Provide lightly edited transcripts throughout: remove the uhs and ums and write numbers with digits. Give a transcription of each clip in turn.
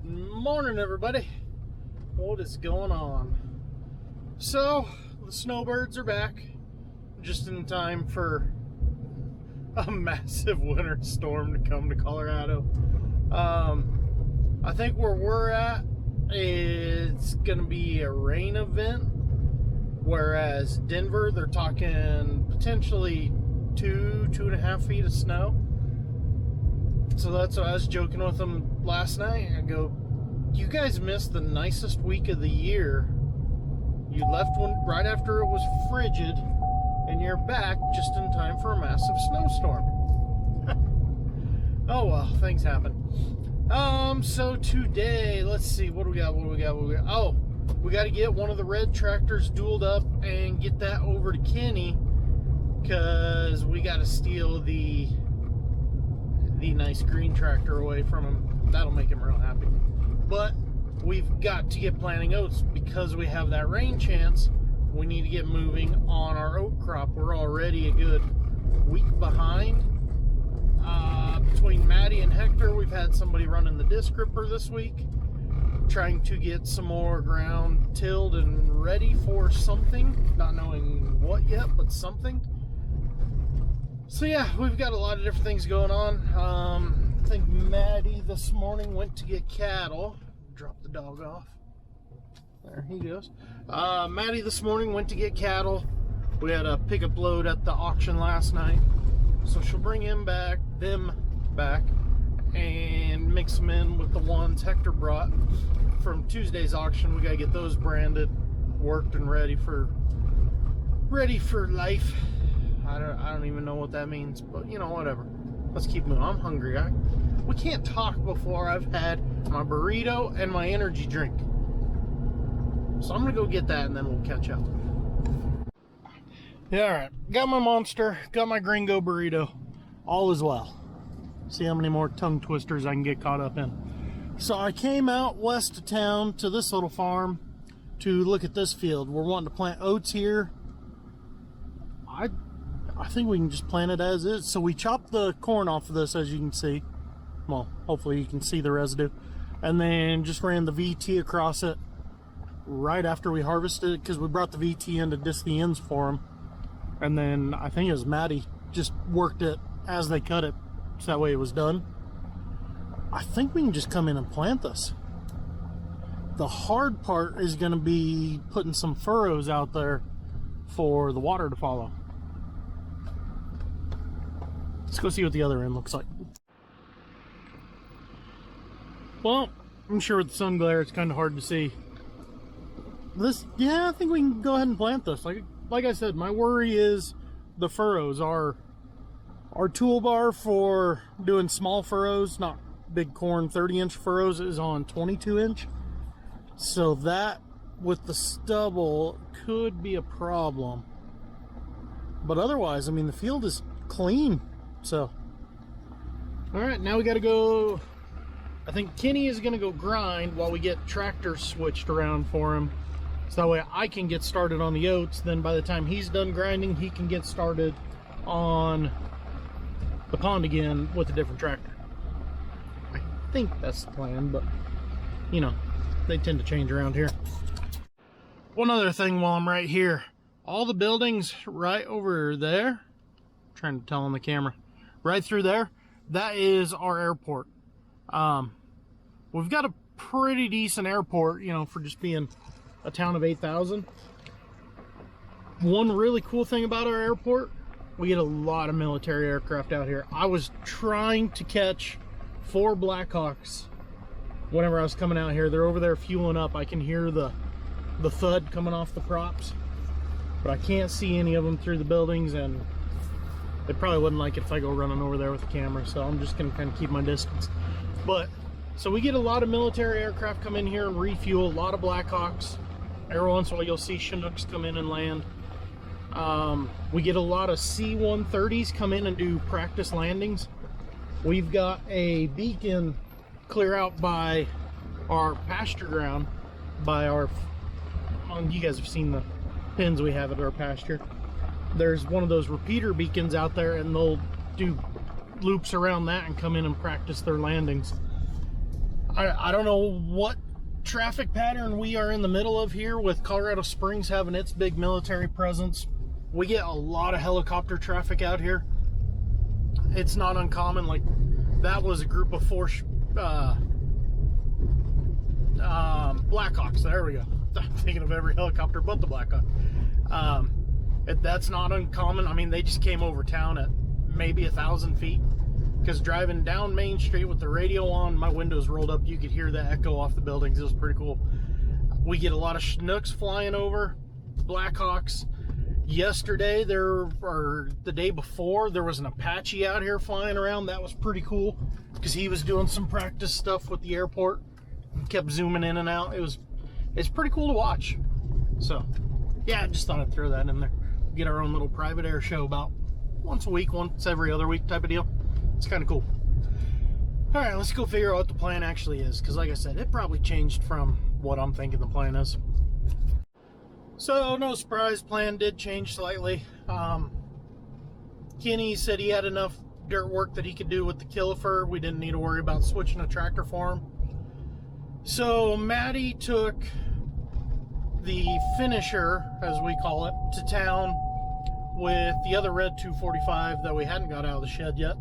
Good morning, everybody. What is going on? So, the snowbirds are back just in time for a massive winter storm to come to Colorado. I think where we're at, it's going to be a rain event, whereas Denver, they're talking potentially 2.5 feet of snow. So that's what I was joking with them last night. I go, you guys missed the nicest week of the year. You left one right after it was frigid, and you're back just in time for a massive snowstorm. Oh well, things happen. So today, let's see, what do we got? Oh, we got to get one of the red tractors dualed up and get that over to Kenny, because we got to steal the nice green tractor away from him. That'll make him real happy. But we've got to get planting oats because we have that rain chance. We need to get moving on our oat crop. We're already a good week behind. Between Maddie and Hector, we've had somebody running the disc ripper this week, trying to get some more ground tilled and ready for something. Not knowing what yet, but something. So yeah, we've got a lot of different things going on. I think Maddie this morning went to get cattle. Drop the dog off. There he goes. Maddie this morning went to get cattle. We had a pickup load at the auction last night. So she'll bring them back, and mix them in with the ones Hector brought from Tuesday's auction. We gotta get those branded, worked, and ready for life. I don't even know what that means, but you know, whatever. Let's keep moving. I'm hungry. We can't talk before I've had my burrito and my energy drink. So I'm gonna go get that and then we'll catch up. Yeah, all right. Got my Monster, got my Gringo burrito. All is well. See how many more tongue twisters I can get caught up in. So I came out west of town to this little farm to look at this field. We're wanting to plant oats here. I think we can just plant it as is. So we chopped the corn off of this, as you can see. Well, hopefully you can see the residue. And then just ran the VT across it right after we harvested it, because we brought the VT in to disc the ends for them. And then I think it was Maddie just worked it as they cut it, so that way it was done. I think we can just come in and plant this. The hard part is going to be putting some furrows out there for the water to follow. Let's go see what the other end looks like. Well, I'm sure with the sun glare it's kind of hard to see. Yeah, I think we can go ahead and plant this. Like I said, my worry is the furrows. Our toolbar for doing small furrows, not big corn 30-inch furrows, is on 22-inch. So that with the stubble could be a problem. But otherwise, I mean, the field is clean. So, all right, now we got to go. I think Kenny is going to go grind while we get tractors switched around for him. So that way I can get started on the oats. Then by the time he's done grinding, he can get started on the pond again with a different tractor. I think that's the plan, but you know, they tend to change around here. One other thing while I'm right here, all the buildings right over there, I'm trying to tell on the camera, right through there, that is our airport. We've got a pretty decent airport, you know, for just being a town of 8,000. One really cool thing about our airport, we get a lot of military aircraft out here. I was trying to catch 4 Blackhawks whenever I was coming out here. They're over there fueling up. I can hear the thud coming off the props, but I can't see any of them through the buildings, and they probably wouldn't like it if I go running over there with the camera, so I'm just gonna kind of keep my distance. But so we get a lot of military aircraft come in here and refuel, a lot of Blackhawks. Every once in a while you'll see Chinooks come in and land. We get a lot of C-130s come in and do practice landings. We've got a beacon clear out by our pasture ground, by our, you guys have seen the pins we have at our pasture. There's one of those repeater beacons out there, and they'll do loops around that and come in and practice their landings. I don't know what traffic pattern we are in the middle of here with Colorado Springs having its big military presence. We get a lot of helicopter traffic out here. It's not uncommon. Like, that was a group of 4 Blackhawks. There we go. I'm thinking of every helicopter but the Blackhawk. That's not uncommon. I mean, they just came over town at maybe 1,000 feet. Because driving down Main Street with the radio on, my windows rolled up, you could hear the echo off the buildings. It was pretty cool. We get a lot of Chinooks flying over, Blackhawks. Yesterday, or the day before, there was an Apache out here flying around. That was pretty cool because he was doing some practice stuff with the airport. Kept zooming in and out. It's pretty cool to watch. So, yeah, I just thought I'd throw that in there. Get our own little private air show about once a week, once every other week type of deal. It's kind of cool. All right, let's go figure out what the plan actually is, because like I said, it probably changed from what I'm thinking the plan is. So, no surprise, plan did change slightly. Kenny said he had enough dirt work that he could do with the Kilifer. We didn't need to worry about switching a tractor for him. So, Maddie took the finisher, as we call it, to town with the other red 245 that we hadn't got out of the shed yet,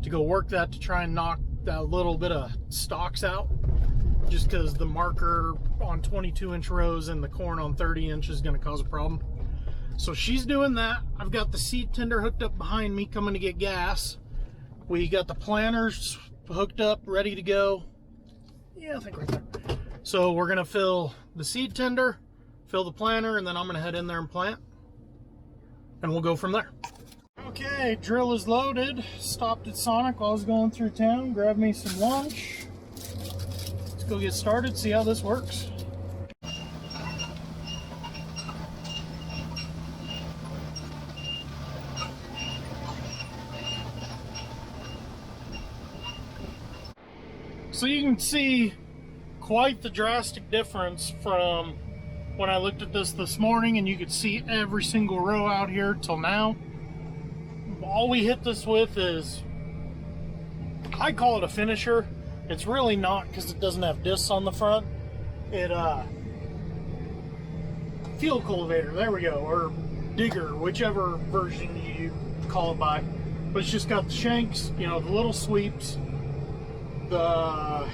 to go work that to try and knock that little bit of stalks out, just because the marker on 22-inch rows and the corn on 30-inch is going to cause a problem. So she's doing that. I've got the seed tender hooked up behind me coming to get gas. We got the planters hooked up, ready to go. Yeah, I think right there. So we're going to fill the seed tender, fill the planter, and then I'm going to head in there and plant. And we'll go from there. Okay, drill is loaded. Stopped at Sonic while I was going through town. Grabbed me some lunch. Let's go get started, see how this works. So you can see quite the drastic difference from when I looked at this morning, and you could see every single row out here till now. All we hit this with is, I call it a finisher. It's really not, because it doesn't have discs on the front. Field cultivator, there we go, or digger, whichever version you call it by. But it's just got the shanks, you know, the little sweeps, the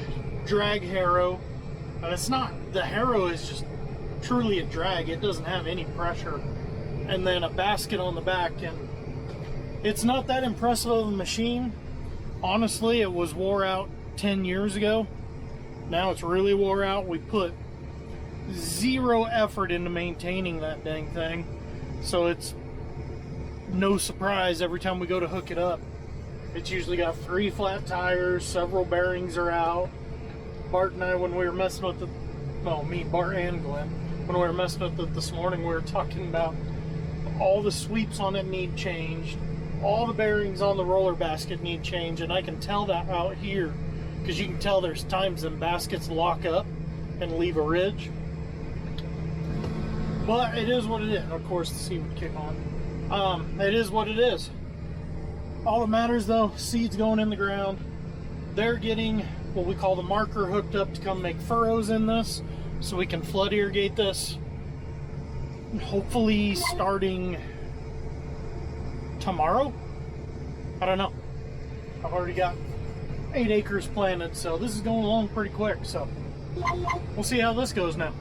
drag harrow, and it's not, the harrow is just truly a drag. It doesn't have any pressure, and then a basket on the back, and it's not that impressive of a machine. Honestly, it was wore out 10 years ago. Now it's really wore out. We put zero effort into maintaining that dang thing, so it's no surprise every time we go to hook it up. It's usually got 3 flat tires, several bearings are out. Bart and I, when we were messing with it, well, me, Bart and Glenn, when we were messing with it this morning, we were talking about all the sweeps on it need changed. All the bearings on the roller basket need change, and I can tell that out here, because you can tell there's times them baskets lock up and leave a ridge. But it is what it is. Of course, the seed would kick on. It is what it is. All that matters, though, seed's going in the ground. They're getting what we call the marker hooked up to come make furrows in this, so we can flood irrigate this. Hopefully starting tomorrow? I don't know. I've already got 8 acres planted, so this is going along pretty quick, so we'll see how this goes now.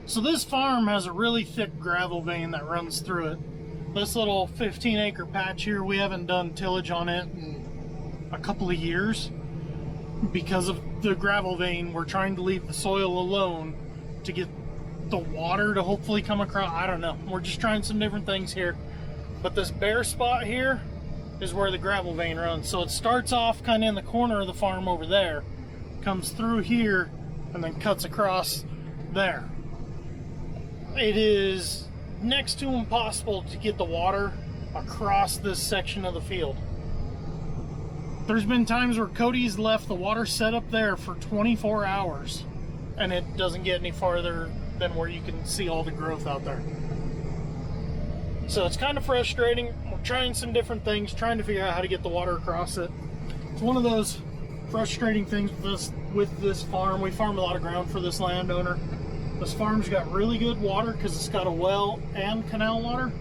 So this farm has a really thick gravel vein that runs through it. This little 15-acre patch here, we haven't done tillage on it in a couple of years. Because of the gravel vein, we're trying to leave the soil alone to get the water to hopefully come across. I don't know. We're just trying some different things here. But this bare spot here is where the gravel vein runs. So it starts off kind of in the corner of the farm over there, comes through here, and then cuts across there. It is next to impossible to get the water across this section of the field. There's been times where Cody's left the water set up there for 24 hours and it doesn't get any farther than where you can see all the growth out there. So it's kind of frustrating. We're trying some different things, trying to figure out how to get the water across it. It's one of those frustrating things with this farm. We farm a lot of ground for this landowner. This farm's got really good water because it's got a well and canal water,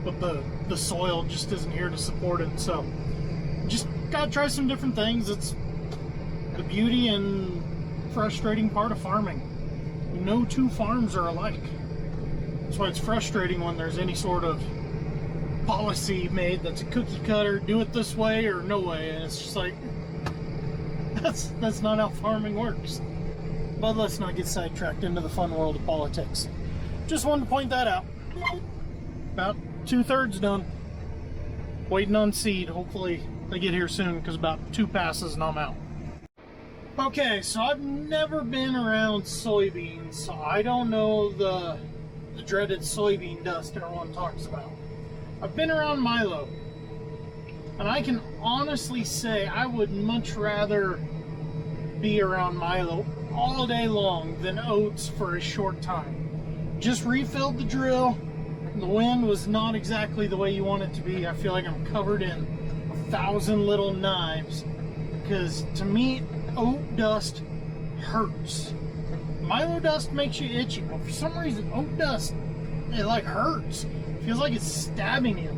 but the soil just isn't here to support it. So just gotta try some different things. It's the beauty and frustrating part of farming. No two farms are alike. That's why it's frustrating when there's any sort of policy made that's a cookie cutter, do it this way or no way, and it's just like, that's not how farming works. But let's not get sidetracked into the fun world of politics. Just wanted to point that out. About 2/3 done. Waiting on seed. Hopefully they get here soon, because about 2 passes and I'm out. Okay, so I've never been around soybeans, so I don't know the dreaded soybean dust everyone talks about. I've been around milo, and I can honestly say I would much rather be around milo all day long than oats for a short time. Just refilled the drill. The wind was not exactly the way you want it to be. I feel like I'm covered in 1,000 little knives, because to me, oat dust hurts. Milo dust makes you itchy, but for some reason, oat dust, it like hurts. It feels like it's stabbing you.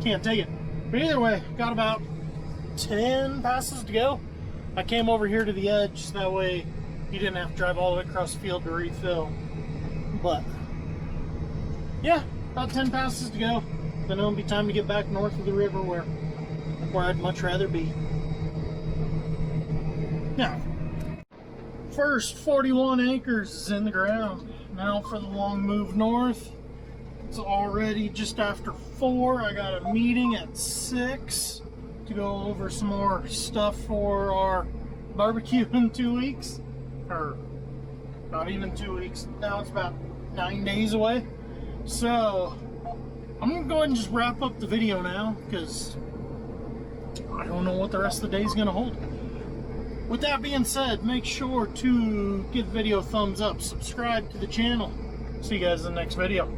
Can't take it. But either way, got about 10 passes to go. I came over here to the edge, so that way you didn't have to drive all the way across the field to refill. But yeah, about 10 passes to go. Then it'll be time to get back north of the river where I'd much rather be. Now, first 41 acres is in the ground. Now for the long move north. It's already just after 4. I got a meeting at 6 to go over some more stuff for our barbecue in 2 weeks. Or not even 2 weeks. Now it's about 9 days away. So I'm gonna go ahead and just wrap up the video now, because I don't know what the rest of the day is gonna hold. With that being said, make sure to give the video a thumbs up, subscribe to the channel. See you guys in the next video.